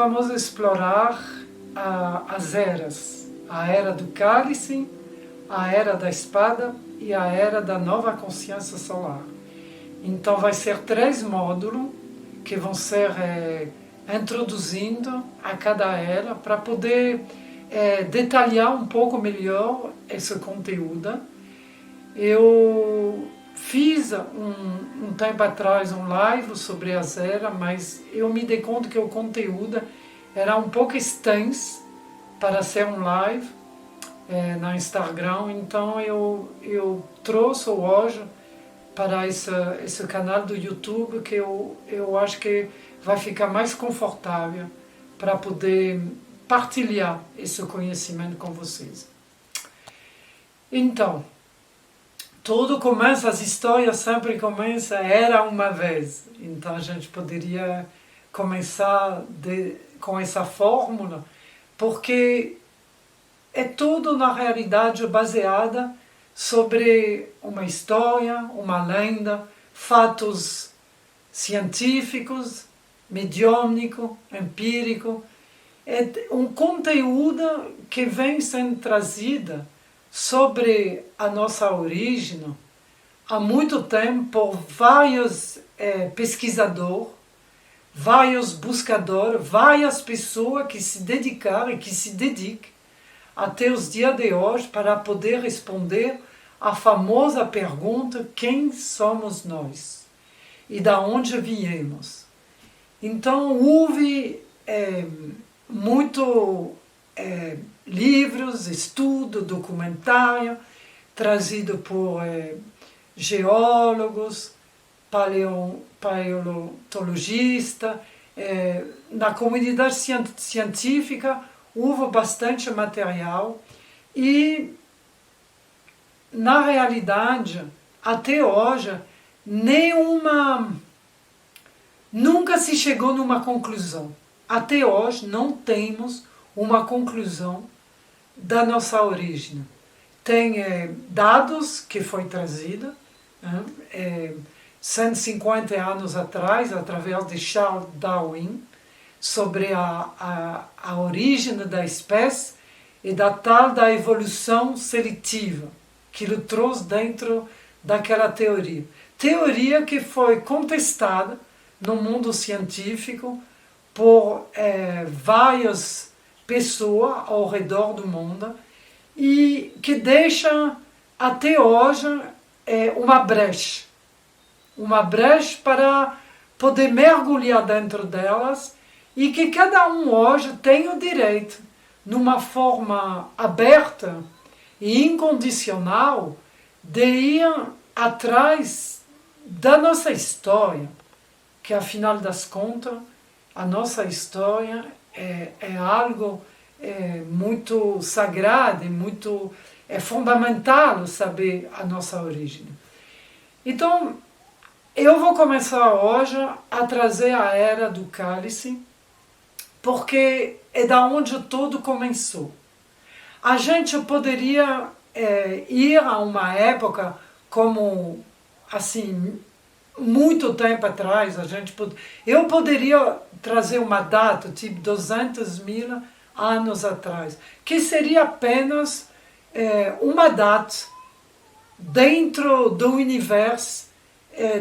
vamos explorar as eras. A era do cálice, a era da espada e a era da nova consciência solar. Então vai ser 3 módulos que vão ser introduzindo a cada era para poder detalhar um pouco melhor esse conteúdo. Eu fiz um tempo atrás um live sobre as eras, mas eu me dei conta que o conteúdo era um pouco extenso para ser um live no Instagram, então eu trouxe hoje para esse canal do YouTube que eu acho que vai ficar mais confortável para poder partilhar esse conhecimento com vocês. Então, tudo começa, as histórias sempre começam, era uma vez. Então a gente poderia começar com essa fórmula, porque é tudo na realidade baseada sobre uma história, uma lenda, fatos científicos, mediúnico, empírico. É um conteúdo que vem sendo trazido sobre a nossa origem há muito tempo por vários pesquisadores, vários buscadores, várias pessoas que se dedicaram e que se dedicam até os dias de hoje para poder responder a famosa pergunta: quem somos nós? E da onde viemos? Então houve muito livros, estudo, documentário, trazido por geólogos, paleontologistas. Na comunidade científica houve bastante material e, na realidade, até hoje, nunca se chegou numa conclusão. Até hoje não temos uma conclusão da nossa origem. Tem dados que foi trazido 150 anos atrás, através de Charles Darwin, sobre a origem da espécie e da evolução seletiva, que ele trouxe dentro daquela teoria. Teoria que foi contestada no mundo científico por várias pessoas ao redor do mundo e que deixa até hoje uma brecha para poder mergulhar dentro delas, e que cada um hoje tem o direito, numa forma aberta e incondicional, de ir atrás da nossa história, que afinal das contas a nossa história é algo muito sagrado, muito fundamental saber a nossa origem. Então, eu vou começar hoje a trazer a era do cálice, porque é da onde tudo começou. A gente poderia ir a uma época como, assim, muito tempo atrás. Eu poderia trazer uma data, tipo 200.000 anos atrás, que seria apenas uma data dentro do universo,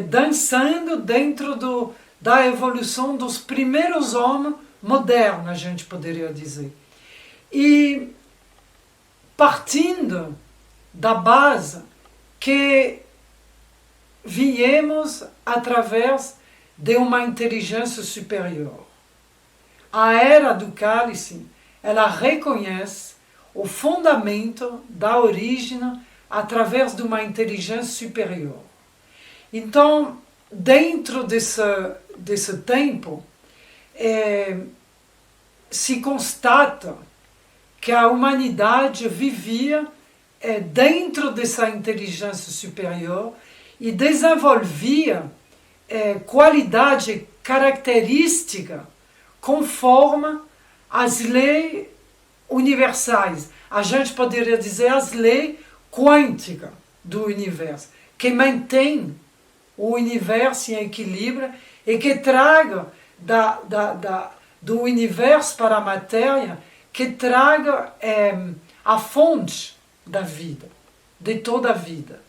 dançando dentro da evolução dos primeiros homens modernos, a gente poderia dizer. E partindo da base que viemos através de uma inteligência superior. A era do cálice, ela reconhece o fundamento da origem através de uma inteligência superior. Então, dentro desse tempo, se constata que a humanidade vivia dentro dessa inteligência superior e desenvolvia qualidade característica conforme as leis universais. A gente poderia dizer as leis quânticas do universo, que mantém o universo em equilíbrio e que traga do universo para a matéria que traga a fonte da vida, de toda a vida.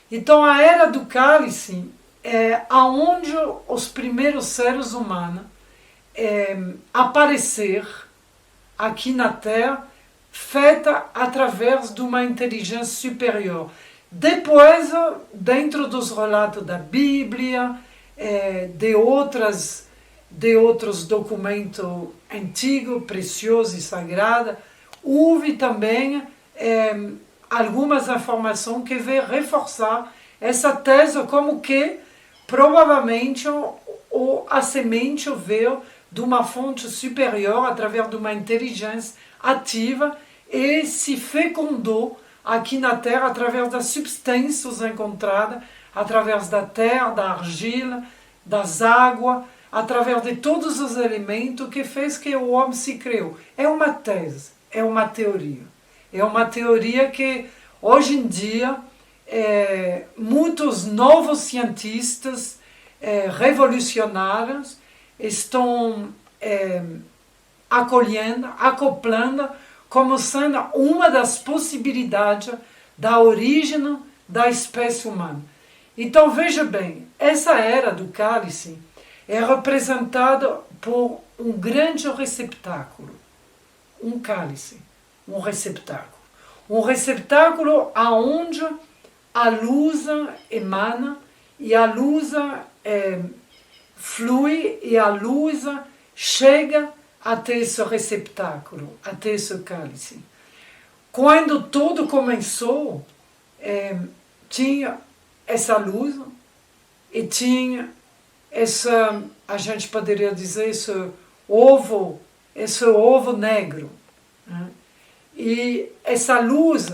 Então a Era do Cálice é aonde os primeiros seres humanos aparecer aqui na Terra, feita através de uma inteligência superior. Depois, dentro dos relatos da Bíblia, de outros documentos antigos, preciosos e sagrados, houve também algumas informações que vêm reforçar essa tese, como que provavelmente a semente veio de uma fonte superior através de uma inteligência ativa e se fecundou aqui na Terra através das substâncias encontradas, através da terra, da argila, das águas, através de todos os elementos que fez que o homem se criou. É uma tese, é uma teoria. É uma teoria que hoje em dia muitos novos cientistas revolucionários estão acoplando como sendo uma das possibilidades da origem da espécie humana. Então veja bem, essa Era do Cálice é representada por um grande receptáculo, um cálice, um receptáculo. Um receptáculo aonde a luz emana e a luz flui e a luz chega até esse receptáculo, até esse cálice. Quando tudo começou, tinha essa luz e tinha essa, a gente poderia dizer, esse ovo negro. Né? E essa luz,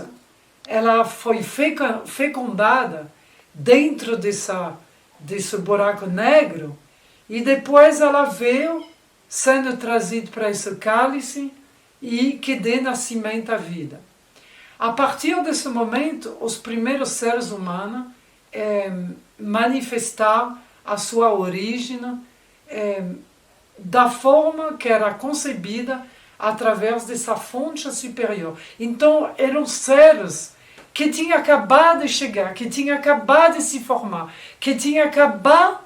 ela foi fecundada dentro desse buraco negro e depois ela veio sendo trazida para esse cálice e que dê nascimento à vida. A partir desse momento, os primeiros seres humanos manifestaram a sua origem da forma que era concebida através dessa fonte superior. Então, eram seres que tinham acabado de chegar, que tinham acabado de se formar, que tinham acabado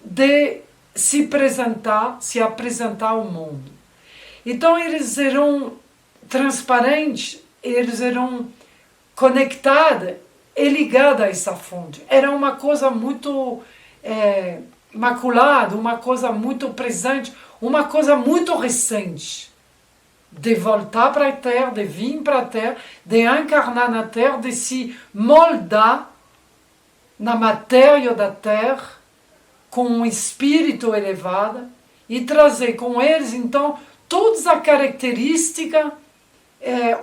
de se apresentar ao mundo. Então, eles eram transparentes, eles eram conectados e ligados a essa fonte. Era uma coisa muito maculada, uma coisa muito presente, uma coisa muito recente. De voltar para a Terra, de vir para a Terra, de encarnar na Terra, de se moldar na matéria da Terra com um espírito elevado e trazer com eles, então, todas as características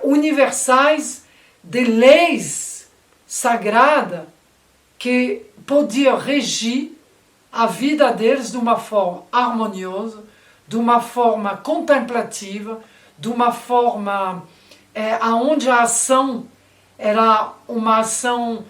universais de leis sagradas que podiam regir a vida deles de uma forma harmoniosa, de uma forma contemplativa, de uma forma onde a ação era uma ação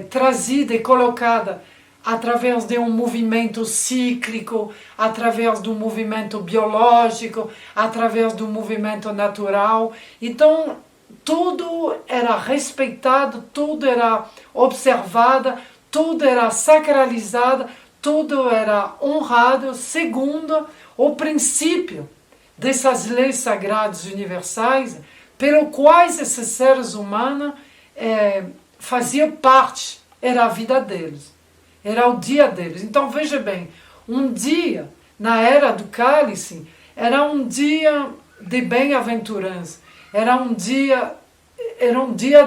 trazida e colocada através de um movimento cíclico, através de um movimento biológico, através de um movimento natural. Então, tudo era respeitado, tudo era observado, tudo era sacralizado, tudo era honrado segundo o princípio dessas leis sagradas universais, pelo quais esses seres humanos faziam parte, era a vida deles. Era o dia deles. Então veja bem, um dia na Era do Cálice era um dia de bem-aventurança, era um dia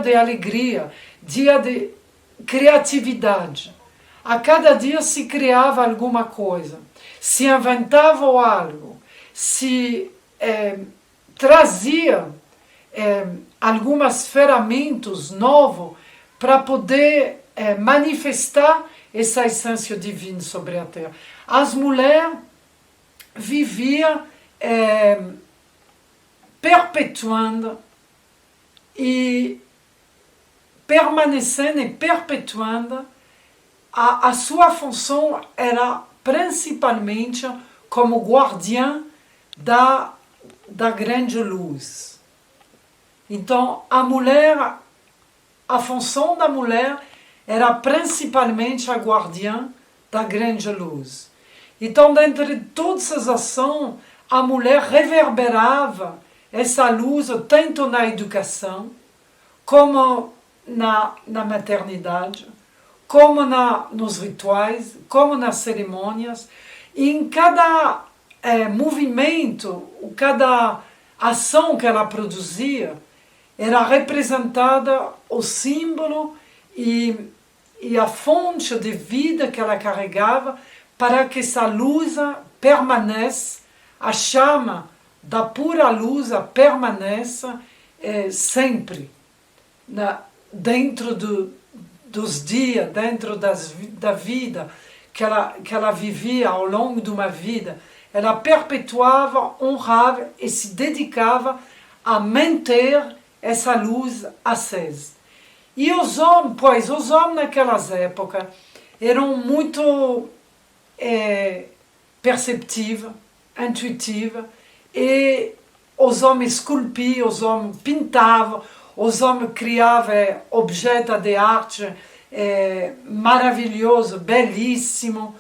de alegria, dia de criatividade. A cada dia se criava alguma coisa, se inventava algo, se trazia algumas ferramentas novas para poder manifestar essa essência divina sobre a Terra. As mulheres viviam perpetuando e permanecendo e perpetuando. A sua função era principalmente como guardiã da grande luz. Então, a função da mulher era principalmente a guardiã da grande luz. Então, dentro de todas as ações, a mulher reverberava essa luz tanto na educação, como na maternidade, como nos rituais, como nas cerimônias. E em cada movimento, cada ação que ela produzia, era representada o símbolo e a fonte de vida que ela carregava, para que essa luz permaneça, a chama da pura luz permaneça sempre dentro dos dias, dentro da vida que ela vivia ao longo de uma vida. Ela perpetuava, honrava e se dedicava a manter essa luz acesa. E os homens naquelas épocas eram muito perceptivos, intuitivos, e os homens esculpiam, os homens pintavam, os homens criavam objetos de arte maravilhosos, belíssimos.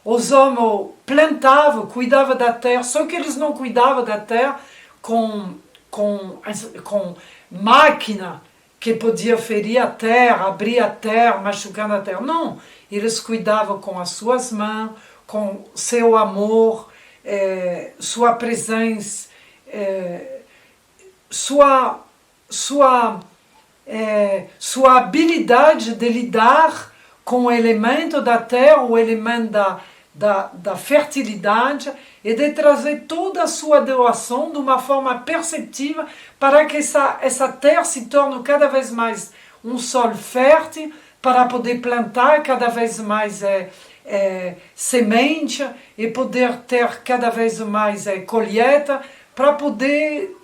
Os homens plantavam, cuidavam da terra, só que eles não cuidavam da terra com máquina que podia ferir a terra, abrir a terra, machucando a terra. Não, eles cuidavam com as suas mãos, com seu amor, sua presença, sua habilidade de lidar com o elemento da terra, o elemento da fertilidade, e de trazer toda a sua doação de uma forma perceptiva para que essa terra se torne cada vez mais um solo fértil, para poder plantar cada vez mais semente e poder ter cada vez mais colheita, para poder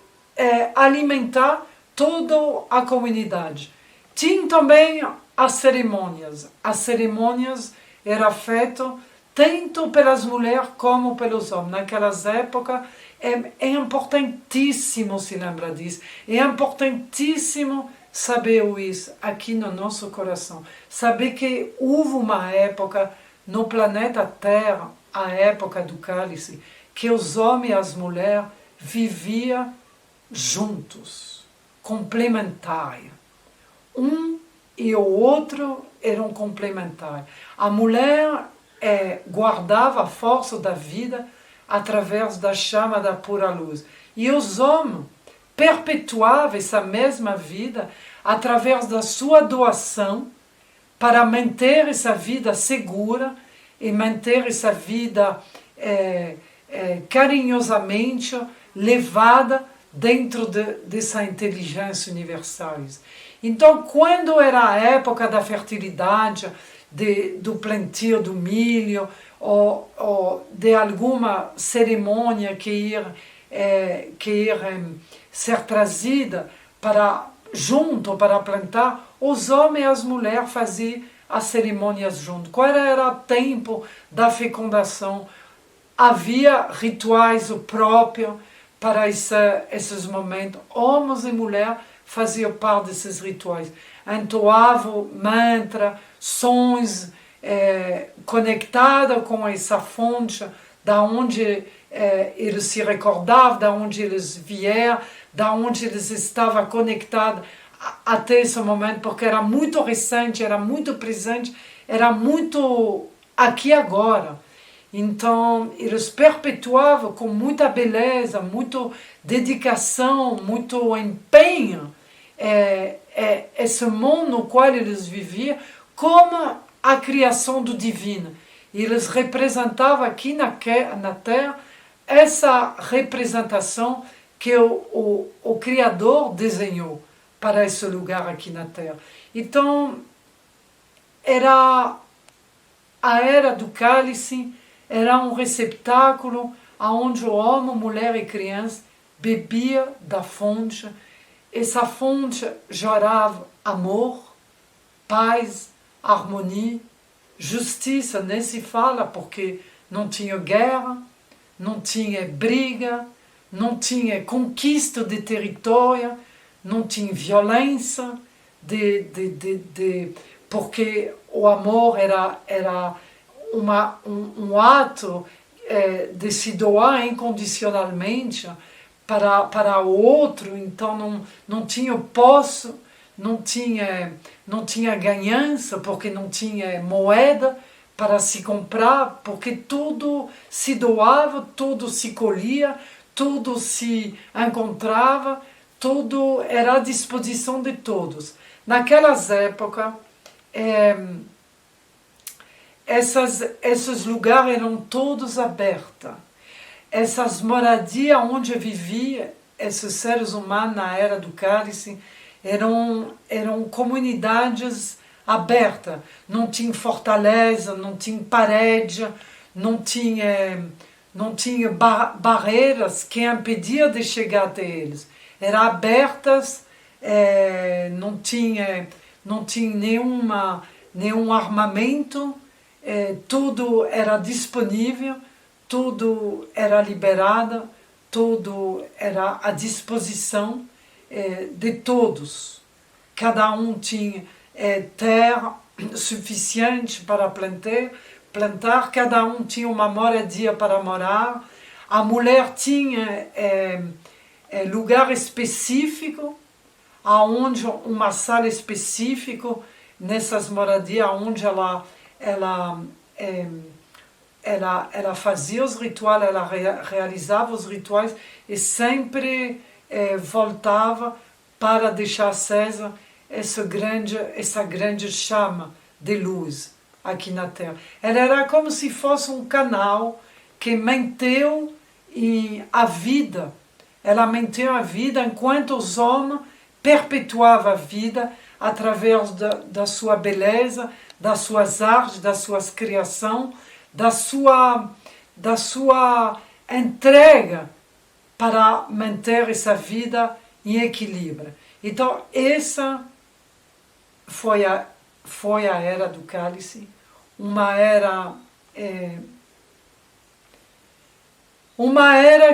alimentar toda a comunidade. Tinha também as cerimônias. As cerimônias eram feitas tanto pelas mulheres como pelos homens. Naquelas épocas é importantíssimo se lembrar disso. É importantíssimo saber isso aqui no nosso coração. Saber que houve uma época no planeta Terra, a época do cálice, que os homens e as mulheres viviam juntos, complementares. Um e o outro eram complementares. A mulher guardava a força da vida através da chama da pura luz. E os homens perpetuavam essa mesma vida através da sua doação, para manter essa vida segura e manter essa vida carinhosamente levada dentro dessa inteligência universal. Então, quando era a época da fertilidade, do plantio do milho, ou de alguma cerimônia que ia ser trazida junto para plantar, os homens e as mulheres faziam as cerimônias juntos. Quando era o tempo da fecundação, havia rituais próprios para esses momentos. Homens e mulheres faziam parte desses rituais. Entoavam mantra, sons conectados com essa fonte, da onde eles se recordavam, da onde eles vieram, da onde eles estavam conectados até esse momento, porque era muito recente, era muito presente, era muito aqui agora. Então, eles perpetuavam com muita beleza, muita dedicação, muito empenho esse mundo no qual eles viviam, como a criação do divino. E eles representavam aqui na Terra essa representação que o Criador desenhou para esse lugar aqui na Terra. Então, a era do cálice era um receptáculo onde o homem, mulher e criança bebia da fonte. Essa fonte gerava amor, paz, harmonia, justiça. Nem se fala, porque não tinha guerra, não tinha briga, não tinha conquista de território, não tinha violência, porque o amor era um ato de se doar incondicionalmente para o outro, então não tinha posse, não tinha ganhança, porque não tinha moeda para se comprar, porque tudo se doava, tudo se colhia, tudo se encontrava, tudo era à disposição de todos. Naquelas épocas, esses lugares eram todos abertos. Essas moradias onde viviam esses seres humanos na Era do Cálice eram comunidades abertas. Não tinha fortaleza, não tinha parede, não tinha barreiras que impediam de chegar até eles. Eram abertas, não tinha nenhum armamento, tudo era disponível, tudo era liberado, tudo era à disposição de todos. Cada um tinha terra suficiente para plantar, cada um tinha uma moradia para morar, a mulher tinha lugar específico, aonde uma sala específica nessas moradias, onde ela fazia os rituais, ela realizava os rituais e sempre voltava para deixar acesa essa grande chama de luz aqui na Terra. Ela era como se fosse um canal que manteve a vida. Ela manteve a vida enquanto os homens perpetuavam a vida através da sua beleza, das suas artes, das suas criações, da sua entrega para manter essa vida em equilíbrio. Então, essa foi a Era do Cálice, uma era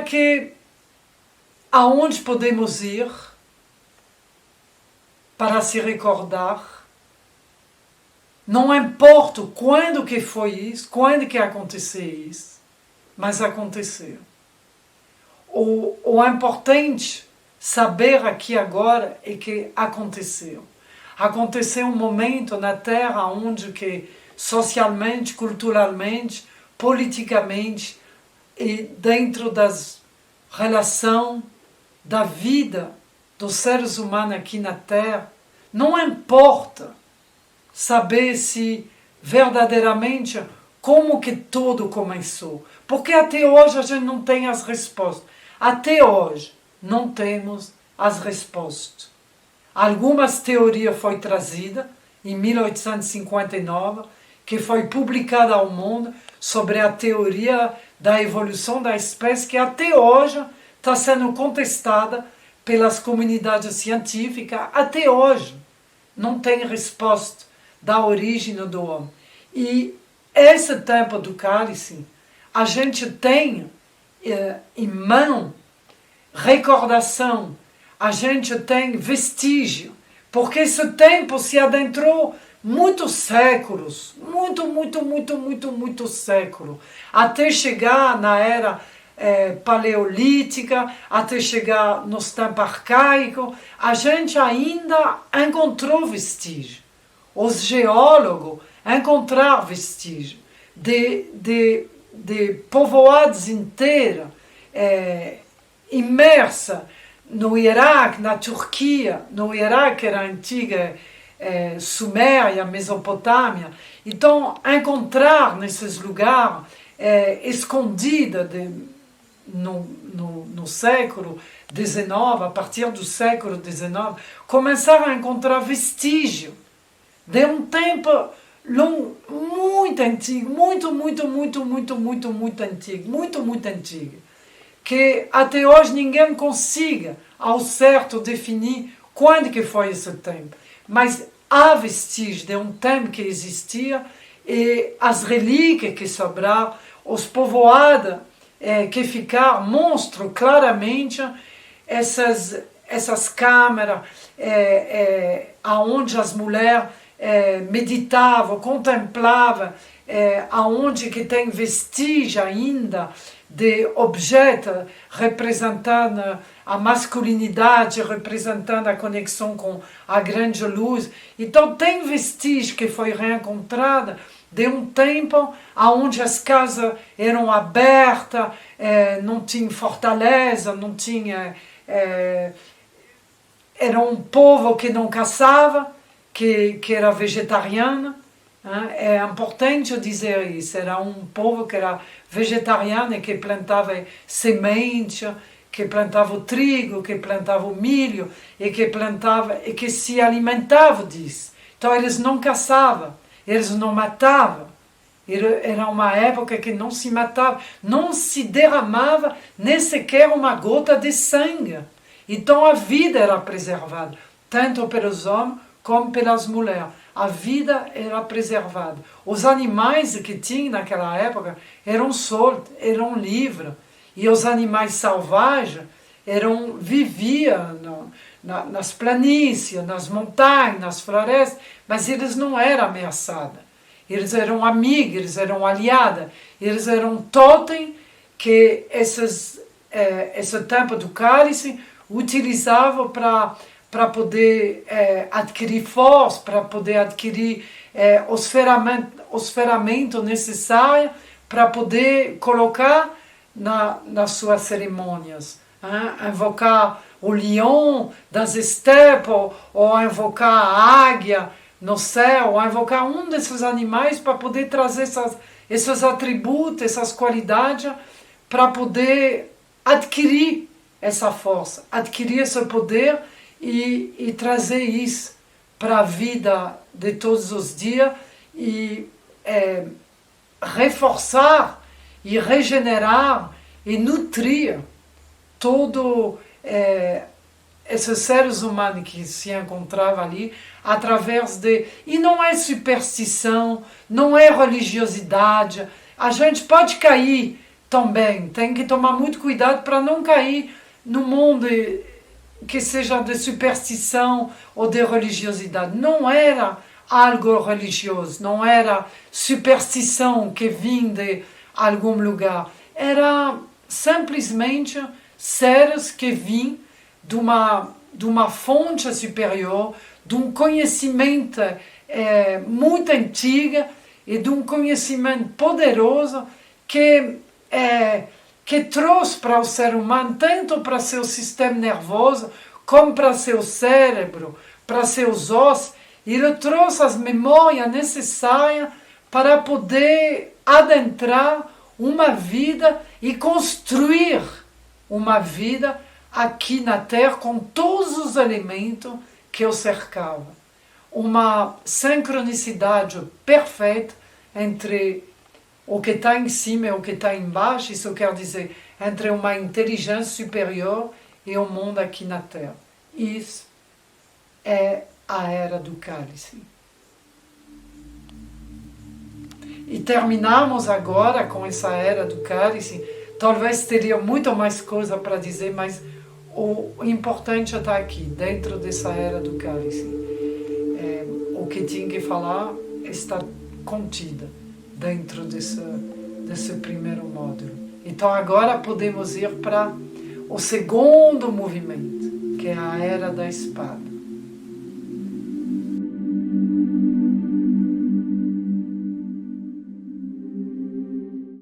que aonde podemos ir para se recordar, não importa quando que foi isso, quando que aconteceu isso, mas aconteceu. O importante saber aqui agora é que aconteceu. Aconteceu um momento na Terra onde que socialmente, culturalmente, politicamente e dentro das relações da vida dos seres humanos aqui na Terra, não importa saber se verdadeiramente como que tudo começou, porque até hoje a gente não tem as respostas. Até hoje não temos as respostas. Algumas teorias foram trazidas em 1859, que foi publicada ao mundo sobre a teoria da evolução da espécie, que até hoje está sendo contestada pelas comunidades científicas. Até hoje não tem resposta da origem do homem. E esse tempo do cálice, a gente tem em mão recordação, a gente tem vestígio, porque esse tempo se adentrou muitos séculos, muito séculos, até chegar na era paleolítica, até chegar nos tempos arcaicos, a gente ainda encontrou vestígio. Os geólogos encontraram vestígio de povoados inteiros imersa no Iraque, na Turquia. No Iraque era a antiga Suméria, Mesopotâmia. Então, encontrar nesses lugares escondidos no século XIX, a partir do século XIX, começaram a encontrar vestígio de um tempo longo, muito antigo, muito antigo, que até hoje ninguém consiga ao certo definir quando que foi esse tempo. Mas há vestígios de um tempo que existia, e as relíquias que sobraram, os povoados que mostra claramente essas câmeras aonde as mulheres meditavam, contemplavam, aonde que tem vestígio ainda de objetos representando a masculinidade, representando a conexão com a grande luz. Então tem vestígio que foi reencontrada de um tempo onde as casas eram abertas, não tinha fortaleza, não tinha... era um povo que não caçava, que era vegetariano. É importante dizer isso. Era um povo que era vegetariano e que plantava semente, que plantava o trigo, que plantava o milho e que se alimentava disso. Então eles não caçavam, eles não matavam. Era uma época que não se matava, não se derramava nem sequer uma gota de sangue. Então a vida era preservada, tanto pelos homens como pelas mulheres. A vida era preservada. Os animais que tinham naquela época eram soltos, eram livres. E os animais selvagens viviam nas planícies, nas montanhas, nas florestas, mas eles não eram ameaçados. Eles eram amigos, eles eram aliados, eles eram totem que esse tempo do cálice utilizavam para poder adquirir força, para poder adquirir os ferramentas necessários para poder colocar nas suas cerimônias. Invocar o leão das estepes, ou invocar a águia no céu, ou invocar um desses animais para poder trazer esses atributos, essas qualidades, para poder adquirir essa força, adquirir esse poder e trazer isso para a vida de todos os dias e reforçar e regenerar e nutrir todo esses seres humanos que se encontravam ali através de... E não é superstição, não é religiosidade. A gente pode cair também, tem que tomar muito cuidado para não cair no mundo que seja de superstição ou de religiosidade. Não era algo religioso, não era superstição que vinha de algum lugar. Era simplesmente seres que vinham de uma fonte superior, de um conhecimento muito antigo e de um conhecimento poderoso que trouxe para o ser humano, tanto para seu sistema nervoso, como para seu cérebro, para seus ossos. Ele trouxe as memórias necessárias para poder adentrar uma vida e construir uma vida aqui na Terra com todos os elementos que o cercavam. Uma sincronicidade perfeita entre o que está em cima e o que está embaixo. Isso quer dizer entre uma inteligência superior e o mundo aqui na Terra. Isso é a Era do Cálice. E terminamos agora com essa Era do Cálice. Talvez teria muito mais coisa para dizer, mas o importante está aqui, dentro dessa Era do Cálice. O que tinha que falar está contida dentro desse primeiro módulo. Então agora podemos ir para o segundo movimento, que é a Era da Espada.